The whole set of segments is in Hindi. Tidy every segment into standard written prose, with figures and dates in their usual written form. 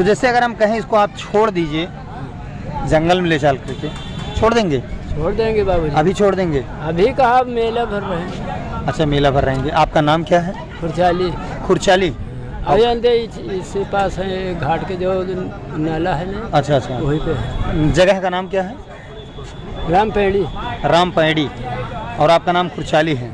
तो जैसे अगर हम कहें इसको आप छोड़ दीजिए जंगल में ले चल करके, छोड़ देंगे? छोड़ देंगे बाबूजी। अभी छोड़ देंगे? अभी कहा मेला भर रहे हैं। अच्छा, मेला भर रहेंगे। आपका नाम क्या है? खुरचाली। खुरचाली? अभी अंदर इसके पास है घाट के जो नाला है ना। अच्छा अच्छा, वहीं पे है। जगह का नाम क्या है? रामपेड़ी। रामपेड़ी। और आपका नाम खुरचाली है।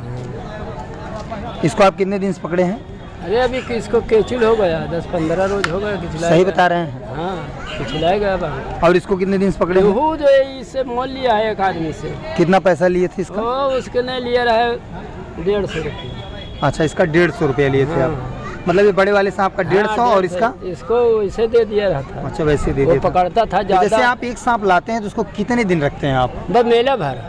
इसको आप कितने दिन से पकड़े हैं? अरे अभी किसको केचुल हो गया, 10-15 रोज हो गया। सही बता रहे हैं? हाँ, खिलाया गया बाबू। और इसको कितने दिन से पकड़े हैं? वो जो इससे मोल लिया है एक आदमी से। कितना पैसा लिए थे इसका? उसके ने लिया रहा 150 रुपये। अच्छा, इसका 150 रुपया लिए थे आप? मतलब ये बड़े वाले सांप का 150 और इसको इसे दे दिया रहता। अच्छा, वैसे दे दिया। पकड़ता था ज्यादा। जैसे आप एक सांप लाते हैं तो उसको कितने दिन रखते हैं आप? बस मेला भर।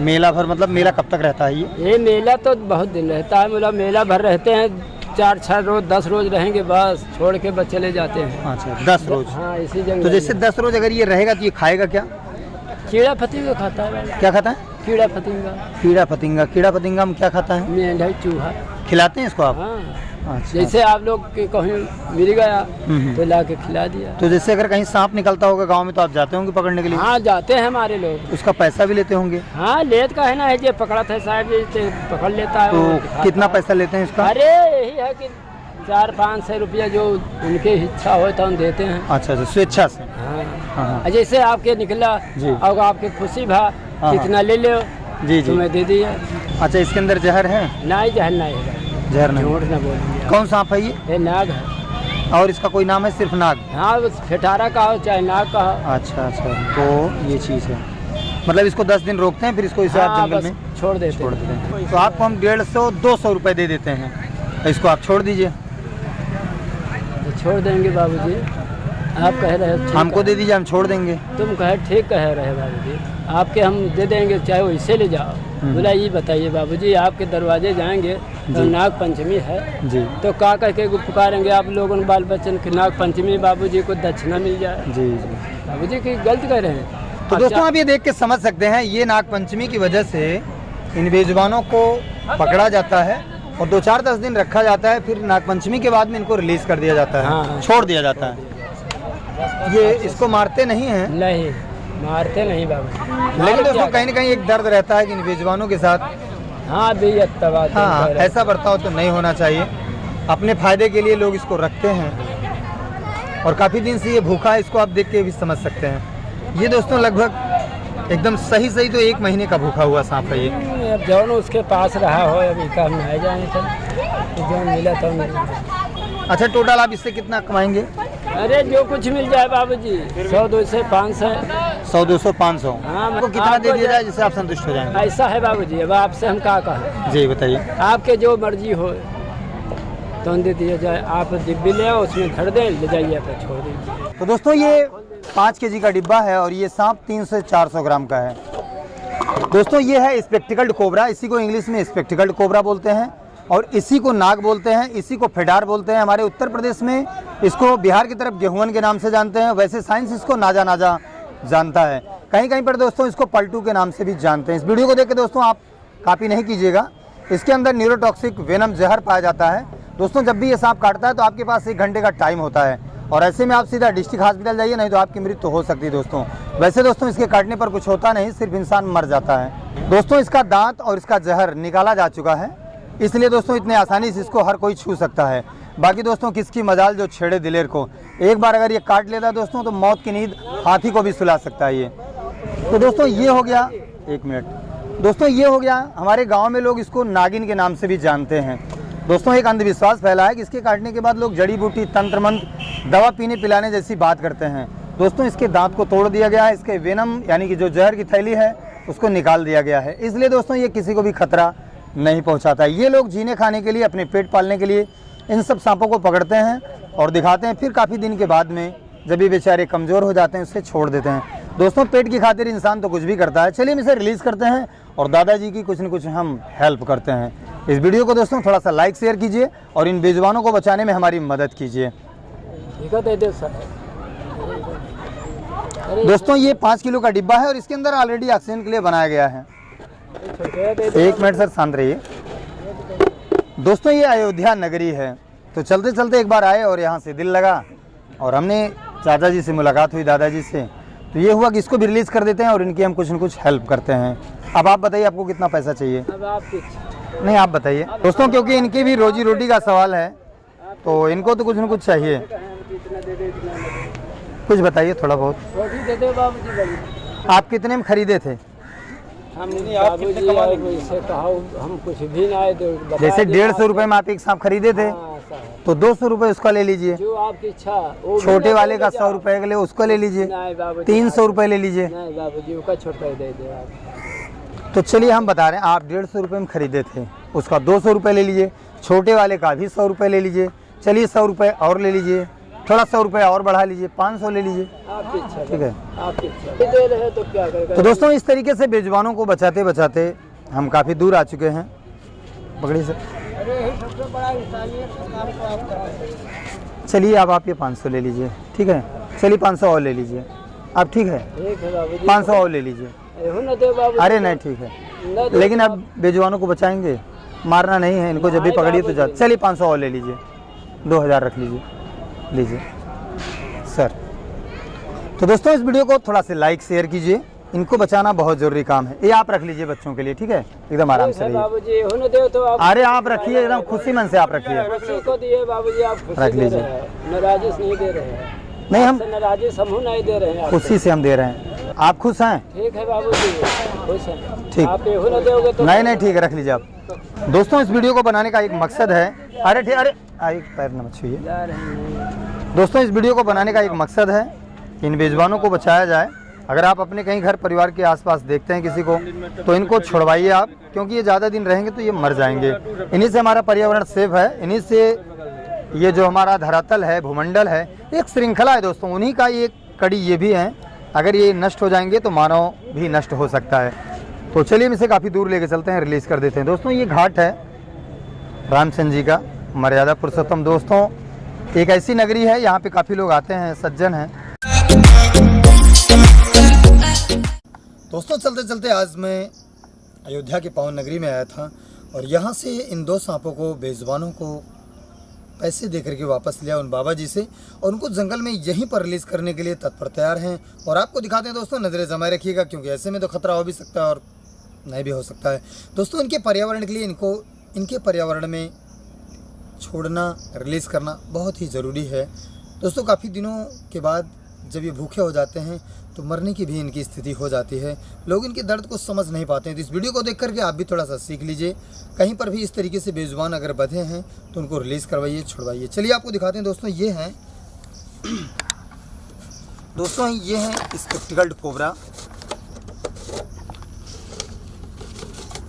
मेला भर मतलब मेला कब तक रहता है ये? मेला तो बहुत दिन रहता है। मतलब मेला भर रहते हैं, 4-6 रोज 10 रोज रहेंगे, बस छोड़ के बस चले जाते हैं। अच्छा, 10 रोज? हाँ, इसी जंगल। तो जैसे 10 रोज अगर ये रहेगा तो ये खाएगा क्या? कीड़ा फतिंगा खाता है। क्या खाता है? कीड़ा फतिंगा। कीड़ा फतिंगा? कीड़ा फतिंगा में क्या खाता है? मेंढा, चूहा। खिलाते हैं इसको आप? हाँ। अच्छा। जैसे आप लोग के कहीं मिल गया तो ला के खिला दिया। तो जैसे अगर कहीं सांप निकलता होगा गांव में तो आप जाते होंगे पकड़ने के लिए? हाँ, जाते हैं हमारे लोग। उसका पैसा भी लेते होंगे? हाँ, लेत का है ना, जो पकड़ा था साहब पकड़ लेता है। तो कितना पैसा लेते हैं इसका? अरे यही है कि 400-500 रुपया जो उनके इच्छा हो तो हम देते हैं। अच्छा अच्छा, स्वेच्छा से? हाँ हाँ। जैसे आपके निकला और आपके खुशी भा कितना ले लो जी तो मैं दे दिया। अच्छा, इसके अंदर जहर है? नहीं, जहर नहीं है। जहर नहीं? झूठ ना बोलिए। कौन सांप है ये? नाग है। और इसका कोई नाम है? सिर्फ नाग? हाँ, फेटारा का हो चाहे नाग का हो। अच्छा अच्छा, तो ये चीज़ है। मतलब इसको 10 दिन रोकते हैं फिर इसको इसे आप जंगल में छोड़ देते हैं। तो आपको हम 150-200 रुपये दे देते हैं, इसको आप छोड़ दीजिए। छोड़ देंगे बाबूजी, आप कह रहे हैं। हमको दे दीजिए, हम छोड़ देंगे। तुम कहे ठीक कह रहे बाबूजी, आपके हम दे देंगे, चाहे वैसे ले जाओ। बोला ये बताइए बाबूजी, आपके दरवाजे जाएंगे तो नाग पंचमी है जी, तो का कह के पुकारेंगे आप लोगों बाल बच्चन के नाग पंचमी बाबूजी को दक्षिणा मिल जाए। जी जी, बाबूजी की गलत कह रहे हैं। तो दोस्तों आप ये देख के समझ सकते हैं, ये नाग पंचमी की वजह से इन बेजुबानों को पकड़ा जाता है और 2-4-10 दिन रखा जाता है, फिर नाग पंचमी के बाद में इनको रिलीज कर दिया जाता है। हाँ। छोड़ दिया जाता है। ये इसको मारते नहीं हैं? नहीं, मारते नहीं बाबू। लेकिन दोस्तों कहीं न कहीं एक दर्द रहता है कि इन बेजुबानों के साथ हाँ हाँ ऐसा बर्ताव तो नहीं होना चाहिए। अपने फायदे के लिए लोग इसको रखते हैं और काफ़ी दिन से ये भूखा है, इसको आप देख के भी समझ सकते हैं। ये दोस्तों लगभग एकदम सही तो 1 महीने का भूखा हुआ सांप है ये। अब जौन उसके पास रहा हो, अभी का हम नहीं जाए थे, जो मिला तो मिला। अच्छा, टोटल आप इससे कितना कमाएंगे? अरे जो कुछ मिल जाए बाबूजी, 100-200 500। 100-200 500? हाँ, आपको कितना दे दिया जाए जिससे आप संतुष्ट हो जाएंगे? ऐसा है बाबूजी, अब आपसे हम क्या कहें। जी बताइए। आपके जो मर्जी हो तो दे दिया जाए। आप डिब्बी ले आओ, उसमें धर दें, ले जाइए आप छोड़ दीजिए। तो दोस्तों ये 5 केजी का डिब्बा है और ये सांप 300 से 400 ग्राम का है। दोस्तों ये है स्पेक्टिकल्ड कोबरा, इसी को इंग्लिश में स्पेक्टिकल्ड कोबरा बोलते हैं और इसी को नाग बोलते हैं, इसी को फेडार बोलते हैं। हमारे उत्तर प्रदेश में इसको बिहार की तरफ गेहुअन के नाम से जानते हैं, वैसे साइंस इसको नाजा जानता है। कहीं कहीं पर दोस्तों इसको पलटू के नाम से भी जानते हैं। इस वीडियो को देख के दोस्तों आप कॉपी नहीं कीजिएगा, इसके अंदर न्यूरोटॉक्सिक वेनम जहर पाया जाता है। दोस्तों जब भी ये सांप काटता है तो आपके पास 1 घंटे का टाइम होता है और ऐसे में आप सीधा डिस्ट्रिक्ट हॉस्पिटल जाइए, नहीं तो आपकी मृत्यु हो सकती है दोस्तों। वैसे दोस्तों इसके काटने पर कुछ होता नहीं, सिर्फ इंसान मर जाता है। दोस्तों इसका दांत और इसका जहर निकाला जा चुका है, इसलिए दोस्तों इतने आसानी से इसको हर कोई छू सकता है। बाकी दोस्तों किसकी मजाल जो छेड़े दिलेर को, एक बार अगर ये काट लेता है दोस्तों तो मौत की नींद हाथी को भी सुला सकता है ये। तो दोस्तों ये हो गया, 1 मिनट दोस्तों, ये हो गया हमारे गांव में लोग इसको नागिन के नाम से भी जानते हैं। दोस्तों एक अंधविश्वास फैला है कि इसके काटने के बाद लोग जड़ी बूटी, तंत्र मंत्र, दवा पीने पिलाने जैसी बात करते हैं। दोस्तों इसके दांत को तोड़ दिया गया है, इसके वेनम यानी कि जो जहर की थैली है उसको निकाल दिया गया है, इसलिए दोस्तों ये किसी को भी खतरा नहीं पहुंचाता है। ये लोग जीने खाने के लिए, अपने पेट पालने के लिए इन सब सांपों को पकड़ते हैं और दिखाते हैं, फिर काफ़ी दिन के बाद में जब ये बेचारे कमज़ोर हो जाते हैं उससे छोड़ देते हैं। दोस्तों पेट की खातिर इंसान तो कुछ भी करता है। चलिए हम इसे रिलीज़ करते हैं और दादाजी की कुछ न कुछ हम हेल्प करते हैं। इस वीडियो को दोस्तों थोड़ा सा लाइक शेयर कीजिए और इन बेजुबानों को बचाने में हमारी मदद कीजिए। दोस्तों ये 5 किलो का डिब्बा है और इसके अंदर ऑलरेडी ऑक्सीजन के लिए बनाया गया है। 1 मिनट सर, शांत रहिए। दोस्तों ये अयोध्या नगरी है, तो चलते चलते एक बार आए और यहाँ से दिल लगा और हमने चाचा जी से मुलाकात हुई, दादाजी से, तो ये हुआ कि इसको भी रिलीज़ कर देते हैं और इनकी हम कुछ न कुछ हेल्प करते हैं। अब आप बताइए आपको कितना पैसा चाहिए? अब आप कुछ नहीं आप बताइए दोस्तों, क्योंकि इनकी भी रोजी रोटी का सवाल है तो इनको तो कुछ न कुछ चाहिए। इतना दे दे, इतना दे दे। कुछ बताइए थोड़ा बहुत। छोटी दे दे बाबूजी बड़ी। आप कितने में खरीदे थे? हम बाबूजी से कहा हम कुछ भी ना आए तो बता जैसे दें 150 रुपये में आप एक सांप खरीदे थे, हाँ, साहब। तो 200 रुपये उसका ले लीजिए। जो आपकी इच्छा वो भी छोटे ना वाले दे का दे 100 रुपये के लिए उसको ले लीजिए। नहीं बाबूजी 300 रुपये ले लीजिए। नहीं बाबूजी उसका छोटा ही दे दे आप। तो चलिए हम बता रहे हैं, आप 150 रुपये में खरीदे थे, उसका 200 रुपये ले लीजिए। छोटे वाले का भी 100 रुपये ले लीजिए। चलिए 100 रुपये और ले लीजिए, थोड़ा 100 रुपये और बढ़ा लीजिए, 500 ले लीजिए। आपकी इच्छा ठीक है। आपकी इच्छा दे रहे तो क्या करेगा। तो दोस्तों इस तरीके से बेजुबानों को बचाते बचाते हम काफ़ी दूर आ चुके हैं। पकड़ी से अरे यही सबसे बड़ा इंसानियत का काम को आप कर रहे हैं। चलिए अब आप ये 500 ले लीजिए। ठीक है, चलिए 500 और ले लीजिए। अब ठीक है, ठीक है बाबूजी 500 और ले लीजिए। एहू ना दे बाबूजी। अरे नहीं ठीक है, ना दे लेकिन अब बेजुबानों को बचाएंगे, मारना नहीं है इनको। जब भी पकड़िए तो जा। चलिए 500 और ले लीजिए, 2000 रख लीजिए। लीजिए सर। तो दोस्तों इस वीडियो को थोड़ा सा लाइक शेयर कीजिए, इनको बचाना बहुत ज़रूरी काम है। ये आप रख लीजिए बच्चों के लिए, ठीक है, एकदम आराम से रहिए। बाबूजी एहू ना दे तो आप अरे आप रखिए, एकदम खुशी मन से आप रखिए। खुशी को दिए बाबूजी, आप खुशी रख दे लीजिए। रहे हैं, नाराजिश नहीं दे रहे हैं। नहीं हम नाराजिश हम नहीं दे रहे हैं आपको। खुशी से हम दे रहे हैं। आप खुश हैं? ठीक है बाबूजी खुश हैं। ठीक। आप एहू ना दोगे तो नहीं नहीं ठीक है, रख लीजिए आप। दोस्तों इस वीडियो को बनाने का एक मकसद है, अरे ठीक, अरे एक पैर न छुइए। जा रहे हैं। दोस्तों इस वीडियो को बनाने का एक मकसद है कि इन बेजुबानों को बचाया जाए। अगर आप अपने कहीं घर परिवार के आसपास देखते हैं किसी को, तो इनको छुड़वाइए आप, क्योंकि ये ज़्यादा दिन रहेंगे तो ये मर जाएंगे। इन्हीं से हमारा पर्यावरण सेफ है, इन्हीं से ये जो हमारा धरातल है, भूमंडल है, एक श्रृंखला है दोस्तों, उन्हीं का ये कड़ी ये भी है। अगर ये नष्ट हो जाएंगे तो मानव भी नष्ट हो सकता है। तो चलिए हम इसे काफ़ी दूर लेके चलते हैं, रिलीज़ कर देते हैं। दोस्तों ये घाट है रामचंद्र जी का, मर्यादा पुरुषोत्तम। दोस्तों एक ऐसी नगरी है, यहाँ पे काफ़ी लोग आते हैं, सज्जन हैं। दोस्तों चलते चलते आज मैं अयोध्या की पावन नगरी में आया था और यहाँ से इन 2 सांपों को, बेजुबानों को पैसे दे करके वापस लिया उन बाबा जी से, और उनको जंगल में यहीं पर रिलीज़ करने के लिए तत्पर तैयार हैं। और आपको दिखाते हैं दोस्तों, नज़रें जमाए रखिएगा, क्योंकि ऐसे में तो खतरा हो भी सकता है और नहीं भी हो सकता है। दोस्तों इनके पर्यावरण के लिए इनको इनके पर्यावरण में छोड़ना, रिलीज़ करना बहुत ही ज़रूरी है। दोस्तों काफ़ी दिनों के बाद जब ये भूखे हो जाते हैं तो मरने की भी इनकी स्थिति हो जाती है। लोग इनके दर्द को समझ नहीं पाते हैं। तो इस वीडियो को देख करके आप भी थोड़ा सा सीख लीजिए। कहीं पर भी इस तरीके से बेजुबान अगर बंधे हैं तो उनको रिलीज़ करवाइए, छुड़वाइए। चलिए आपको दिखाते हैं दोस्तों, ये हैं दोस्तों ये हैं स्पेक्टिकल्ड कोबरा।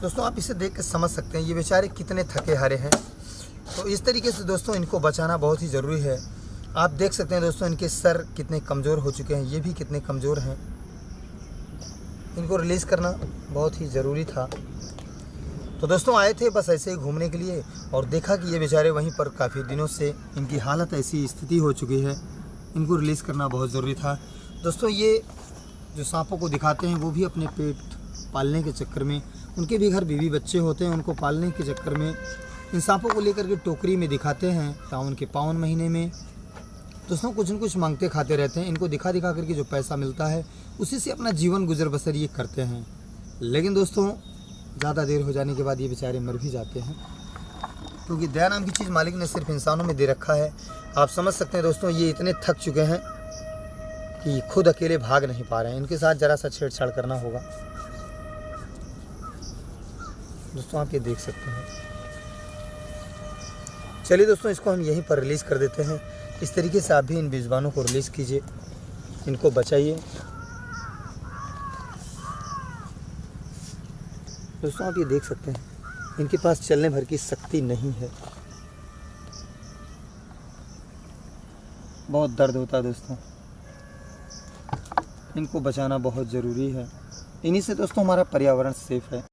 दोस्तों आप इसे देख के समझ सकते हैं ये बेचारे कितने थके हारे हैं। तो इस तरीके से दोस्तों इनको बचाना बहुत ही ज़रूरी है। आप देख सकते हैं दोस्तों इनके सर कितने कमज़ोर हो चुके हैं, ये भी कितने कमज़ोर हैं। इनको रिलीज़ करना बहुत ही ज़रूरी था। तो दोस्तों आए थे बस ऐसे ही घूमने के लिए और देखा कि ये बेचारे वहीं पर काफ़ी दिनों से इनकी हालत ऐसी स्थिति हो चुकी है, इनको रिलीज़ करना बहुत ज़रूरी था। दोस्तों ये जो सांपों को दिखाते हैं वो भी अपने पेट पालने के चक्कर में, उनके भी घर बीवी बच्चे होते हैं, उनको पालने के चक्कर में इन सांपों को लेकर के टोकरी में दिखाते हैं सावन के पावन महीने में। दोस्तों कुछ न कुछ मांगते खाते रहते हैं। इनको दिखा दिखा करके जो पैसा मिलता है उसी से अपना जीवन गुजर बसर ये करते हैं। लेकिन दोस्तों ज़्यादा देर हो जाने के बाद ये बेचारे मर भी जाते हैं, क्योंकि दया नाम की चीज़ मालिक ने सिर्फ इंसानों में दे रखा है। आप समझ सकते हैं दोस्तों ये इतने थक चुके हैं कि खुद अकेले भाग नहीं पा रहे हैं। इनके साथ ज़रा सा छेड़छाड़ करना होगा। दोस्तों आप ये देख सकते हैं। चलिए दोस्तों इसको हम यहीं पर रिलीज़ कर देते हैं। इस तरीके से आप भी इन बेजुबानों को रिलीज़ कीजिए, इनको बचाइए। दोस्तों आप ये देख सकते हैं इनके पास चलने भर की शक्ति नहीं है, बहुत दर्द होता है दोस्तों। इनको बचाना बहुत ज़रूरी है। इन्हीं से दोस्तों हमारा पर्यावरण सेफ है।